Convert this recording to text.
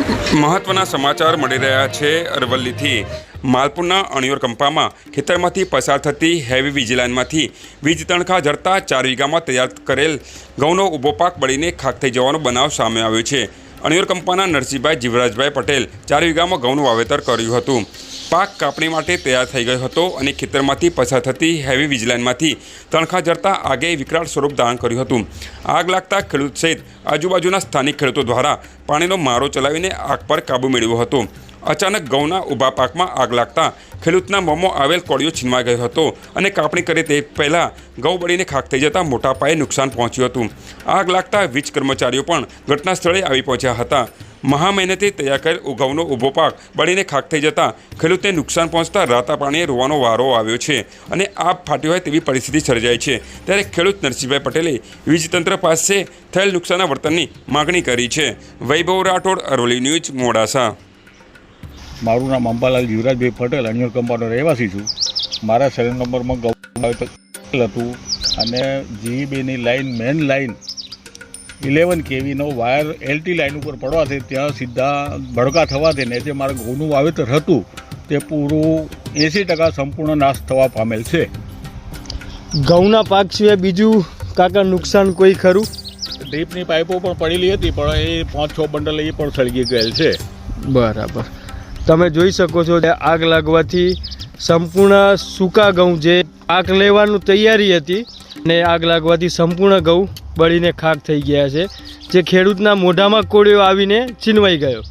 મહત્વના સમાચાર મળી રહ્યા છે અરવલ્લીથી। માલપુરના અણિયોર કંપામાં ખેતરમાંથી પસાર થતી હેવી વીજ લાઇનમાંથી વીજ તણખા ઝરતા 4 વીઘામાં તૈયાર કરેલ ઘઉંનો ઊભો પાક બળીને ખાખ થઈ જવાનો બનાવ સામે આવ્યો છે। અણિયોર કંપાના નરસિંહભાઈ જીવરાજભાઈ પટેલ 4 વીઘામાં ઘઉંનું વાવેતર કર્યું હતું। પાક કાપણી માટે તૈયાર થઈ ગયો હતો અને ખેતરમાંથી પસાર થતી હેવી વીજ લાઇનમાંથી તણખા ઝરતા આગે વિકરાળ સ્વરૂપ ધારણ કર્યું હતું। આગ લાગતા ખેડૂત સહિત આજુબાજુના સ્થાનિક ખેડૂતો દ્વારા પાણીનો મારો ચલાવીને આગ પર કાબૂ મેળવ્યો હતો। અચાનક ઘઉંના ઊભા પાકમાં આગ લાગતા ખેડૂતના મોંમાં આવેલ કોળિયો છીનવાઈ ગયો હતો અને કાપણી કરે તે પહેલાં ઘઉં બળીને ખાખ થઈ જતાં મોટા પાયે નુકસાન પહોંચ્યું હતું। આગ લાગતા વીજ કર્મચારીઓ પણ ઘટના સ્થળે આવી પહોંચ્યા હતા। મહા મહેનતે તૈયાર કરેલ ઘઉંનો ઊભો પાક બળીને ખાખ થઈ જતાં ખેડૂતને નુકસાન પહોંચતા રાતા પાણીએ રોવાનો વારો આવ્યો છે અને આગ ફાટ્યો હોય તેવી પરિસ્થિતિ સર્જાઈ છે। ત્યારે ખેડૂત નરસિંહભાઈ પટેલે વીજતંત્ર પાસે થયેલ નુકસાનના વળતરની માગણી કરી છે। વૈભવ રાઠોડ, અરવલ્લી ન્યૂઝ, મોડાસા। મારું નામ અંબાલાલ જીવરાજભાઈ પટેલ, અણિયોર કંપાનો રહેવાસી છું। મારા સર્વે નંબરમાં ઘઉં હતું અને જીબીની લાઈન, મેન લાઈન 11 kVનો વાયર એલટી લાઈન ઉપર પડવાથી ત્યાં સીધા ભડકા થવાથી ને જે મારા ઘઉંનું વાવેતર હતું તે પૂરું 80% સંપૂર્ણ નાશ થવા પામેલ છે। ઘઉંના પાક સિવાય બીજું કાકા નુકસાન કોઈ ખરું? ડ્રીપની પાઇપો પણ પડેલી હતી પણ એ 5-6 બંડલ એ પણ સળગી ગયેલ છે। બરાબર, તમે જોઈ શકો છો કે આગ લાગવાથી સંપૂર્ણ સૂકા ઘઉં જે પાક લેવાનું તૈયારી હતી ને આગ લાગવાથી સંપૂર્ણ ઘઉં બળીને ખાખ થઈ ગયા છે, જે ખેડૂતના મોઢામાં કોળિયો આવીને છીનવાઈ ગયો।